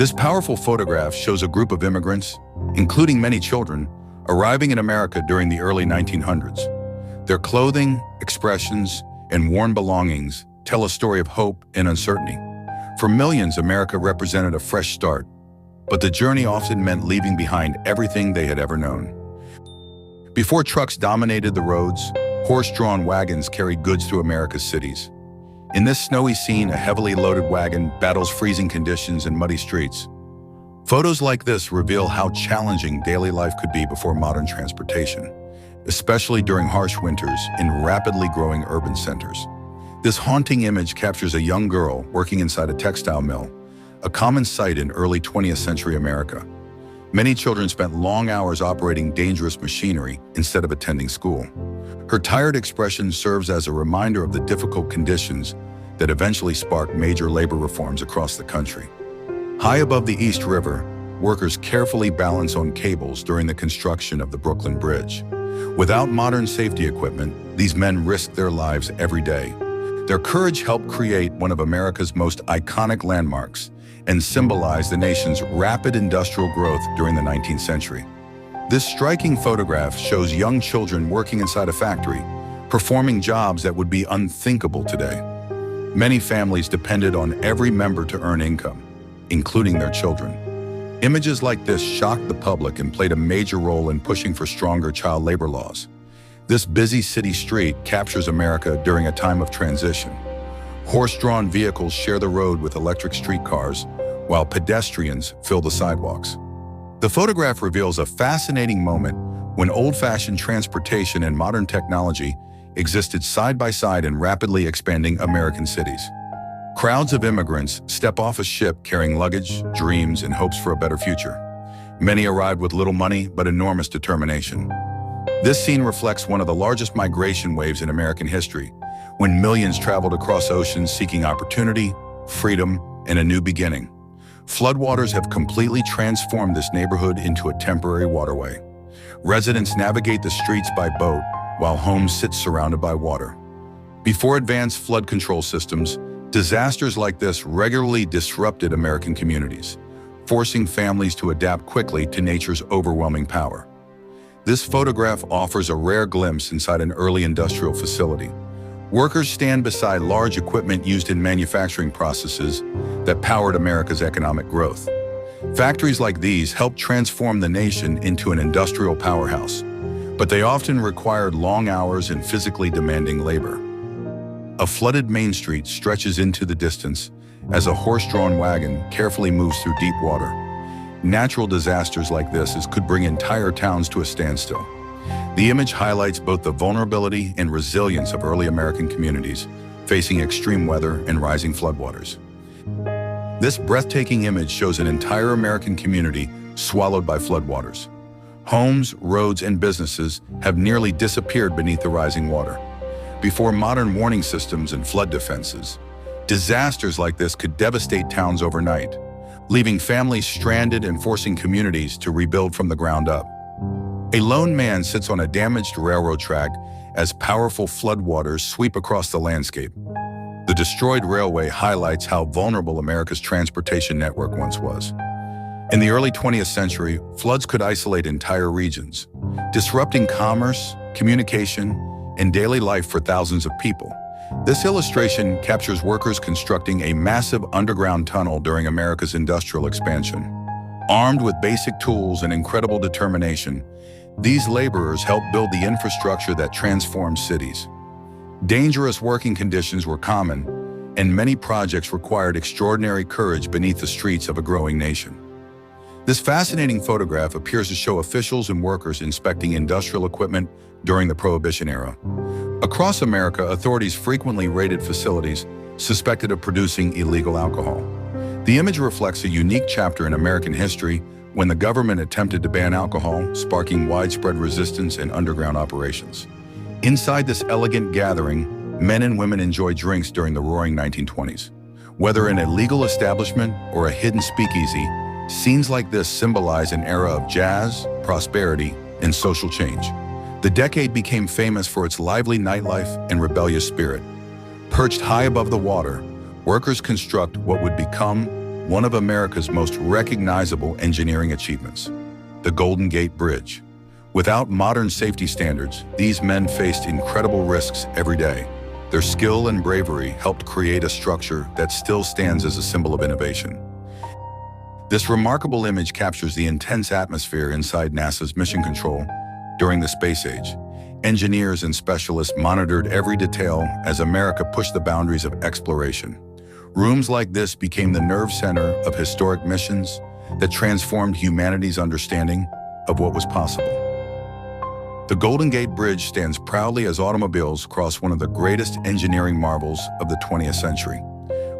This powerful photograph shows a group of immigrants, including many children, arriving in America during the early 1900s. Their clothing, expressions, and worn belongings tell a story of hope and uncertainty. For millions, America represented a fresh start, but the journey often meant leaving behind everything they had ever known. Before trucks dominated the roads, horse-drawn wagons carried goods through America's cities. In this snowy scene, a heavily loaded wagon battles freezing conditions and muddy streets. Photos like this reveal how challenging daily life could be before modern transportation, especially during harsh winters in rapidly growing urban centers. This haunting image captures a young girl working inside a textile mill, a common sight in early 20th century America. Many children spent long hours operating dangerous machinery instead of attending school. Her tired expression serves as a reminder of the difficult conditions that eventually sparked major labor reforms across the country. High above the East River, workers carefully balance on cables during the construction of the Brooklyn Bridge. Without modern safety equipment, these men risk their lives every day. Their courage helped create one of America's most iconic landmarks and symbolized the nation's rapid industrial growth during the 19th century. This striking photograph shows young children working inside a factory, performing jobs that would be unthinkable today. Many families depended on every member to earn income, including their children. Images like this shocked the public and played a major role in pushing for stronger child labor laws. This busy city street captures America during a time of transition. Horse-drawn vehicles share the road with electric streetcars, while pedestrians fill the sidewalks. The photograph reveals a fascinating moment when old-fashioned transportation and modern technology existed side by side in rapidly expanding American cities. Crowds of immigrants step off a ship carrying luggage, dreams, and hopes for a better future. Many arrived with little money but enormous determination. This scene reflects one of the largest migration waves in American history, when millions traveled across oceans seeking opportunity, freedom, and a new beginning. Floodwaters have completely transformed this neighborhood into a temporary waterway. Residents navigate the streets by boat, while homes sit surrounded by water. Before advanced flood control systems, disasters like this regularly disrupted American communities, forcing families to adapt quickly to nature's overwhelming power. This photograph offers a rare glimpse inside an early industrial facility. Workers stand beside large equipment used in manufacturing processes that powered America's economic growth. Factories like these helped transform the nation into an industrial powerhouse, but they often required long hours and physically demanding labor. A flooded Main Street stretches into the distance as a horse-drawn wagon carefully moves through deep water. Natural disasters like this could bring entire towns to a standstill. The image highlights both the vulnerability and resilience of early American communities facing extreme weather and rising floodwaters. This breathtaking image shows an entire American community swallowed by floodwaters. Homes, roads, and businesses have nearly disappeared beneath the rising water. Before modern warning systems and flood defenses, disasters like this could devastate towns overnight, leaving families stranded and forcing communities to rebuild from the ground up. A lone man sits on a damaged railroad track as powerful floodwaters sweep across the landscape. The destroyed railway highlights how vulnerable America's transportation network once was. In the early 20th century, floods could isolate entire regions, disrupting commerce, communication, and daily life for thousands of people. This illustration captures workers constructing a massive underground tunnel during America's industrial expansion. Armed with basic tools and incredible determination, these laborers helped build the infrastructure that transformed cities. Dangerous working conditions were common, and many projects required extraordinary courage beneath the streets of a growing nation. This fascinating photograph appears to show officials and workers inspecting industrial equipment during the Prohibition era. Across America, authorities frequently raided facilities suspected of producing illegal alcohol. The image reflects a unique chapter in American history when the government attempted to ban alcohol, sparking widespread resistance and underground operations. Inside this elegant gathering, men and women enjoyed drinks during the roaring 1920s. Whether in a legal establishment or a hidden speakeasy, scenes like this symbolize an era of jazz, prosperity, and social change. The decade became famous for its lively nightlife and rebellious spirit. Perched high above the water, workers construct what would become one of America's most recognizable engineering achievements, the Golden Gate Bridge. Without modern safety standards, these men faced incredible risks every day. Their skill and bravery helped create a structure that still stands as a symbol of innovation. This remarkable image captures the intense atmosphere inside NASA's mission control during the space age. Engineers and specialists monitored every detail as America pushed the boundaries of exploration. Rooms like this became the nerve center of historic missions that transformed humanity's understanding of what was possible. The Golden Gate Bridge stands proudly as automobiles cross one of the greatest engineering marvels of the 20th century.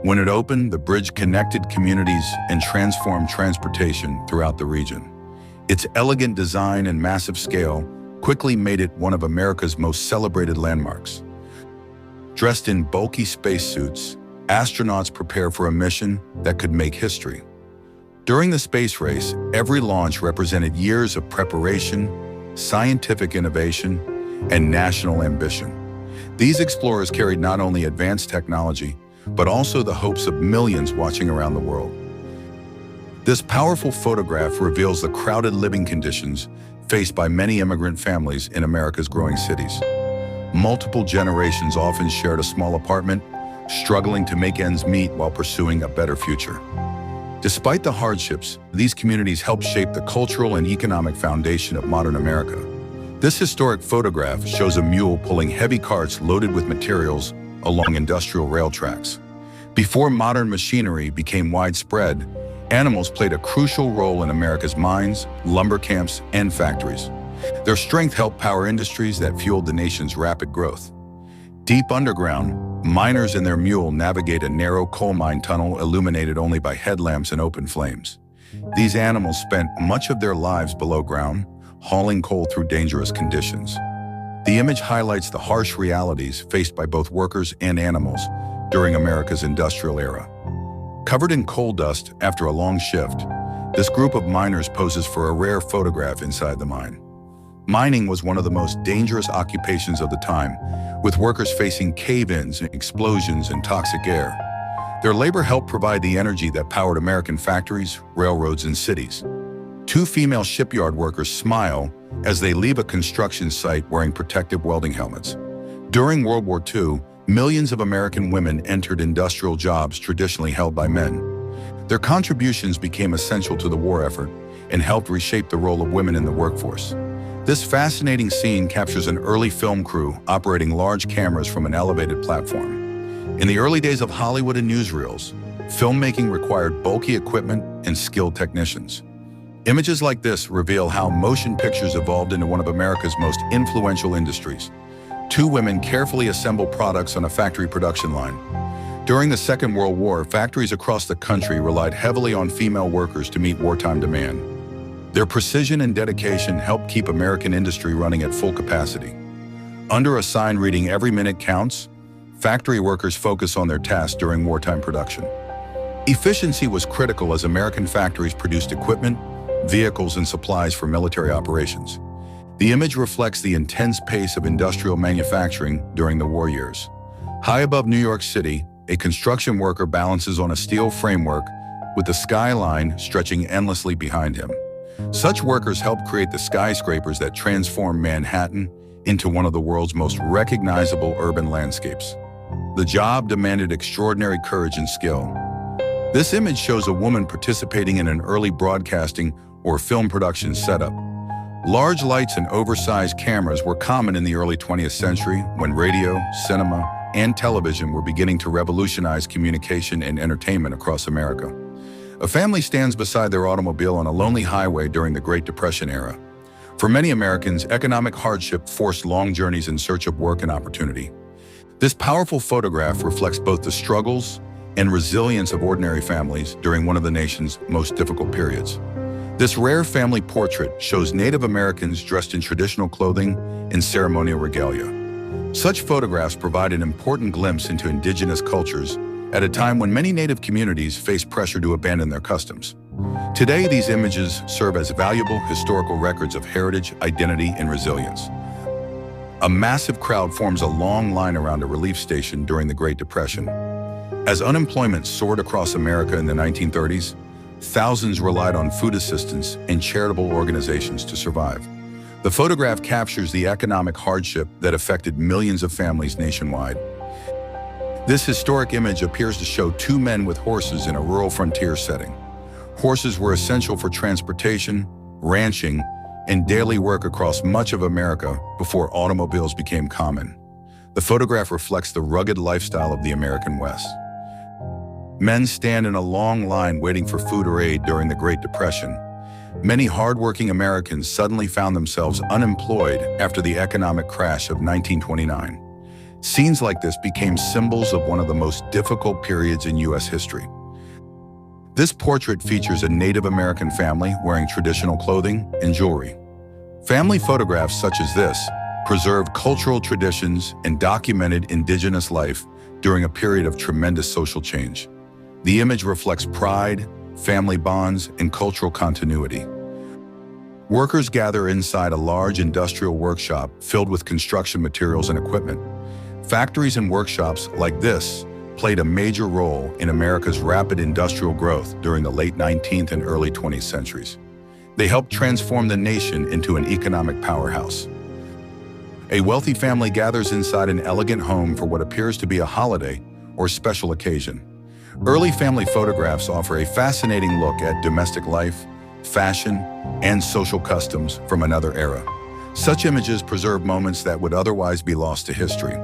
When it opened, the bridge connected communities and transformed transportation throughout the region. Its elegant design and massive scale quickly made it one of America's most celebrated landmarks. Dressed in bulky spacesuits, astronauts prepare for a mission that could make history. During the space race, every launch represented years of preparation, scientific innovation, and national ambition. These explorers carried not only advanced technology, but also the hopes of millions watching around the world. This powerful photograph reveals the crowded living conditions faced by many immigrant families in America's growing cities. Multiple generations often shared a small apartment, struggling to make ends meet while pursuing a better future. Despite the hardships, these communities helped shape the cultural and economic foundation of modern America. This historic photograph shows a mule pulling heavy carts loaded with materials along industrial rail tracks. Before modern machinery became widespread, animals played a crucial role in America's mines, lumber camps, and factories. Their strength helped power industries that fueled the nation's rapid growth. Deep underground, miners and their mule navigate a narrow coal mine tunnel illuminated only by headlamps and open flames. These animals spent much of their lives below ground, hauling coal through dangerous conditions. The image highlights the harsh realities faced by both workers and animals during America's industrial era. Covered in coal dust after a long shift, this group of miners poses for a rare photograph inside the mine. Mining was one of the most dangerous occupations of the time, with workers facing cave-ins, explosions, and toxic air. Their labor helped provide the energy that powered American factories, railroads, and cities. Two female shipyard workers smile as they leave a construction site wearing protective welding helmets. During World War II, millions of American women entered industrial jobs traditionally held by men. Their contributions became essential to the war effort and helped reshape the role of women in the workforce. This fascinating scene captures an early film crew operating large cameras from an elevated platform. In the early days of Hollywood and newsreels, filmmaking required bulky equipment and skilled technicians. Images like this reveal how motion pictures evolved into one of America's most influential industries. Two women carefully assemble products on a factory production line. During the Second World War, factories across the country relied heavily on female workers to meet wartime demand. Their precision and dedication helped keep American industry running at full capacity. Under a sign reading "Every minute counts," factory workers focus on their tasks during wartime production. Efficiency was critical as American factories produced equipment, vehicles, and supplies for military operations. The image reflects the intense pace of industrial manufacturing during the war years. High above New York City, a construction worker balances on a steel framework with the skyline stretching endlessly behind him. Such workers helped create the skyscrapers that transformed Manhattan into one of the world's most recognizable urban landscapes. The job demanded extraordinary courage and skill. This image shows a woman participating in an early broadcasting or film production setup. Large lights and oversized cameras were common in the early 20th century when radio, cinema, and television were beginning to revolutionize communication and entertainment across America. A family stands beside their automobile on a lonely highway during the Great Depression era. For many Americans, economic hardship forced long journeys in search of work and opportunity. This powerful photograph reflects both the struggles and resilience of ordinary families during one of the nation's most difficult periods. This rare family portrait shows Native Americans dressed in traditional clothing and ceremonial regalia. Such photographs provide an important glimpse into indigenous cultures at a time when many Native communities face pressure to abandon their customs. Today, these images serve as valuable historical records of heritage, identity, and resilience. A massive crowd forms a long line around a relief station during the Great Depression. As unemployment soared across America in the 1930s, thousands relied on food assistance and charitable organizations to survive. The photograph captures the economic hardship that affected millions of families nationwide. This historic image appears to show two men with horses in a rural frontier setting. Horses were essential for transportation, ranching, and daily work across much of America before automobiles became common. The photograph reflects the rugged lifestyle of the American West. Men stand in a long line waiting for food or aid during the Great Depression. Many hardworking Americans suddenly found themselves unemployed after the economic crash of 1929. Scenes like this became symbols of one of the most difficult periods in U.S. history. This portrait features a Native American family wearing traditional clothing and jewelry. Family photographs such as this preserved cultural traditions and documented indigenous life during a period of tremendous social change. The image reflects pride, family bonds, and cultural continuity. Workers gather inside a large industrial workshop filled with construction materials and equipment. Factories and workshops like this played a major role in America's rapid industrial growth during the late 19th and early 20th centuries. They helped transform the nation into an economic powerhouse. A wealthy family gathers inside an elegant home for what appears to be a holiday or special occasion. Early family photographs offer a fascinating look at domestic life, fashion, and social customs from another era. Such images preserve moments that would otherwise be lost to history.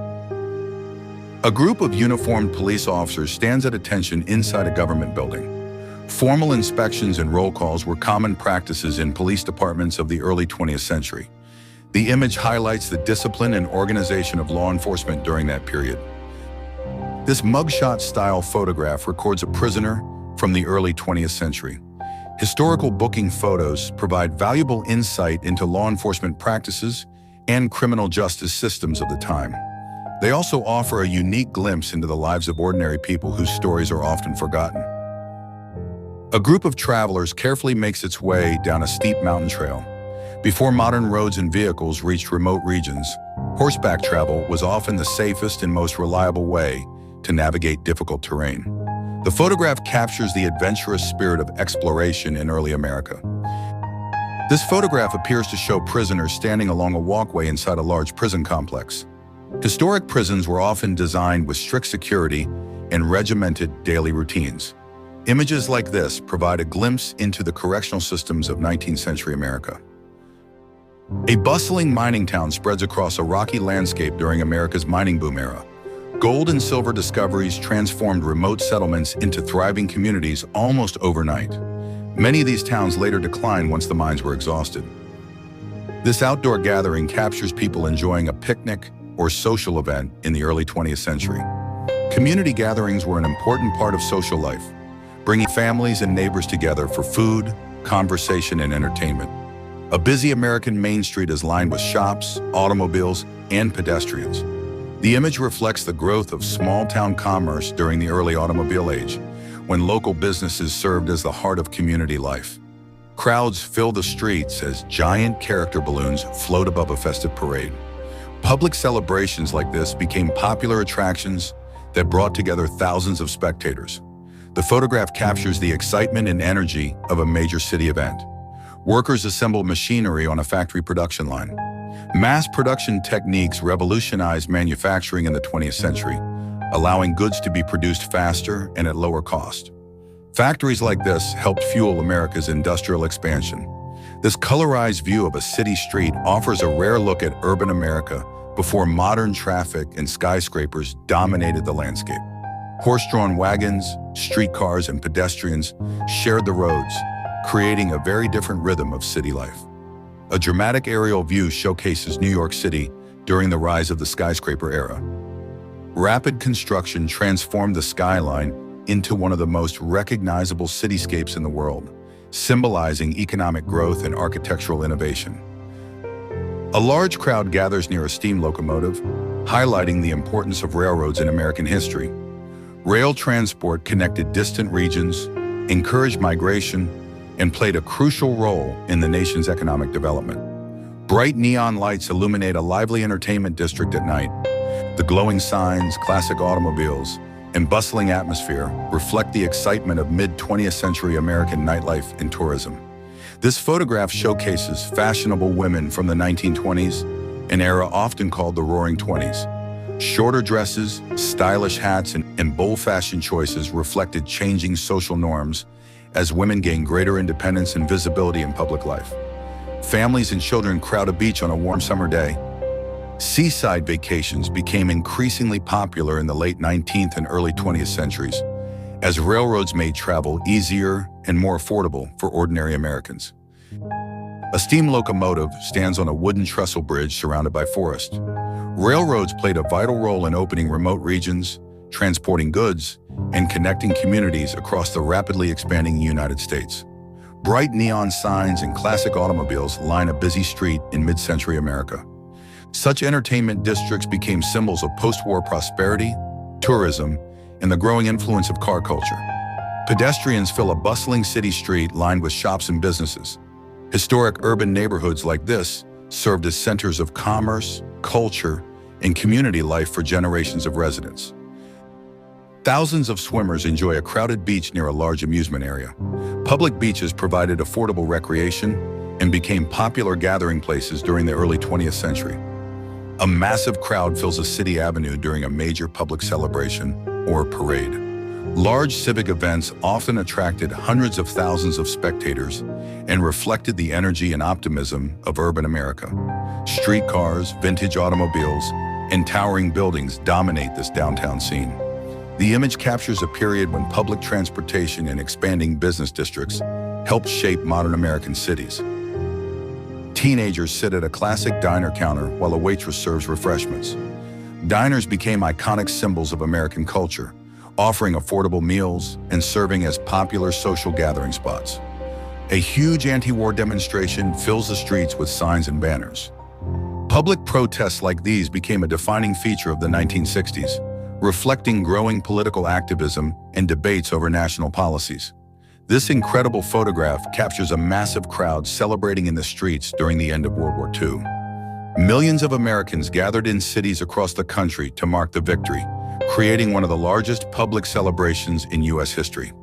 A group of uniformed police officers stands at attention inside a government building. Formal inspections and roll calls were common practices in police departments of the early 20th century. The image highlights the discipline and organization of law enforcement during that period. This mugshot-style photograph records a prisoner from the early 20th century. Historical booking photos provide valuable insight into law enforcement practices and criminal justice systems of the time. They also offer a unique glimpse into the lives of ordinary people whose stories are often forgotten. A group of travelers carefully makes its way down a steep mountain trail. Before modern roads and vehicles reached remote regions, horseback travel was often the safest and most reliable way to navigate difficult terrain. The photograph captures the adventurous spirit of exploration in early America. This photograph appears to show prisoners standing along a walkway inside a large prison complex. Historic prisons were often designed with strict security and regimented daily routines. Images like this provide a glimpse into the correctional systems of 19th century America. A bustling mining town spreads across a rocky landscape during America's mining boom era. Gold and silver discoveries transformed remote settlements into thriving communities almost overnight. Many of these towns later declined once the mines were exhausted. This outdoor gathering captures people enjoying a picnic or social event in the early 20th century. Community gatherings were an important part of social life, bringing families and neighbors together for food, conversation, and entertainment. A busy American main street is lined with shops, automobiles, and pedestrians. The image reflects the growth of small-town commerce during the early automobile age, when local businesses served as the heart of community life. Crowds fill the streets as giant character balloons float above a festive parade. Public celebrations like this became popular attractions that brought together thousands of spectators. The photograph captures the excitement and energy of a major city event. Workers assemble machinery on a factory production line. Mass production techniques revolutionized manufacturing in the 20th century, allowing goods to be produced faster and at lower cost. Factories like this helped fuel America's industrial expansion. This colorized view of a city street offers a rare look at urban America before modern traffic and skyscrapers dominated the landscape. Horse-drawn wagons, streetcars, and pedestrians shared the roads, creating a very different rhythm of city life. A dramatic aerial view showcases New York City during the rise of the skyscraper era. Rapid construction transformed the skyline into one of the most recognizable cityscapes in the world, symbolizing economic growth and architectural innovation. A large crowd gathers near a steam locomotive, highlighting the importance of railroads in American history. Rail transport connected distant regions, encouraged migration, and played a crucial role in the nation's economic development. Bright neon lights illuminate a lively entertainment district at night. The glowing signs, classic automobiles, and bustling atmosphere reflect the excitement of mid-20th century American nightlife and tourism. This photograph showcases fashionable women from the 1920s, an era often called the Roaring Twenties. Shorter dresses, stylish hats, and bold fashion choices reflected changing social norms as women gained greater independence and visibility in public life. Families and children crowd a beach on a warm summer day. Seaside vacations became increasingly popular in the late 19th and early 20th centuries, as railroads made travel easier and more affordable for ordinary Americans. A steam locomotive stands on a wooden trestle bridge surrounded by forest. Railroads played a vital role in opening remote regions, transporting goods, and connecting communities across the rapidly expanding United States. Bright neon signs and classic automobiles line a busy street in mid-century America. Such entertainment districts became symbols of post-war prosperity, tourism, and the growing influence of car culture. Pedestrians fill a bustling city street lined with shops and businesses. Historic urban neighborhoods like this served as centers of commerce, culture, and community life for generations of residents. Thousands of swimmers enjoy a crowded beach near a large amusement area. Public beaches provided affordable recreation and became popular gathering places during the early 20th century. A massive crowd fills a city avenue during a major public celebration or parade. Large civic events often attracted hundreds of thousands of spectators and reflected the energy and optimism of urban America. Streetcars, vintage automobiles, and towering buildings dominate this downtown scene. The image captures a period when public transportation and expanding business districts helped shape modern American cities. Teenagers sit at a classic diner counter while a waitress serves refreshments. Diners became iconic symbols of American culture, offering affordable meals and serving as popular social gathering spots. A huge anti-war demonstration fills the streets with signs and banners. Public protests like these became a defining feature of the 1960s, reflecting growing political activism and debates over national policies. This incredible photograph captures a massive crowd celebrating in the streets during the end of World War II. Millions of Americans gathered in cities across the country to mark the victory, creating one of the largest public celebrations in U.S. history.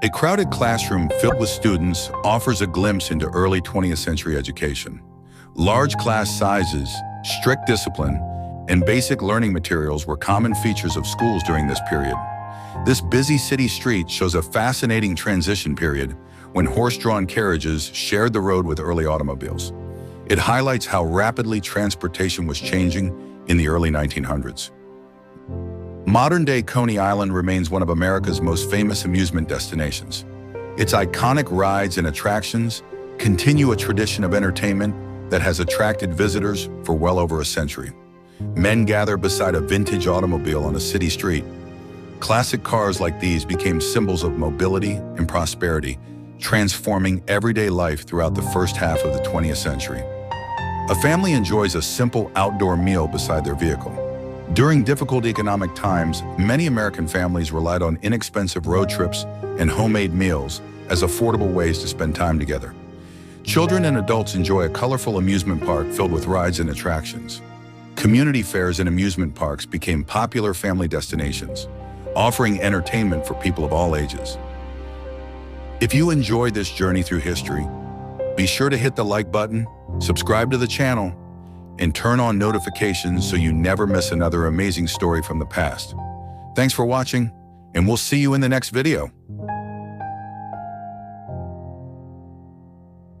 A crowded classroom filled with students offers a glimpse into early 20th century education. Large class sizes, strict discipline, and basic learning materials were common features of schools during this period. This busy city street shows a fascinating transition period when horse-drawn carriages shared the road with early automobiles. It highlights how rapidly transportation was changing in the early 1900s. Modern-day Coney Island remains one of America's most famous amusement destinations. Its iconic rides and attractions continue a tradition of entertainment that has attracted visitors for well over a century. Men gather beside a vintage automobile on a city street. Classic cars like these became symbols of mobility and prosperity, transforming everyday life throughout the first half of the 20th century. A family enjoys a simple outdoor meal beside their vehicle. During difficult economic times, many American families relied on inexpensive road trips and homemade meals as affordable ways to spend time together. Children and adults enjoy a colorful amusement park filled with rides and attractions. Community fairs and amusement parks became popular family destinations, offering entertainment for people of all ages. If you enjoyed this journey through history, be sure to hit the like button, subscribe to the channel, and turn on notifications so you never miss another amazing story from the past. Thanks for watching, and we'll see you in the next video.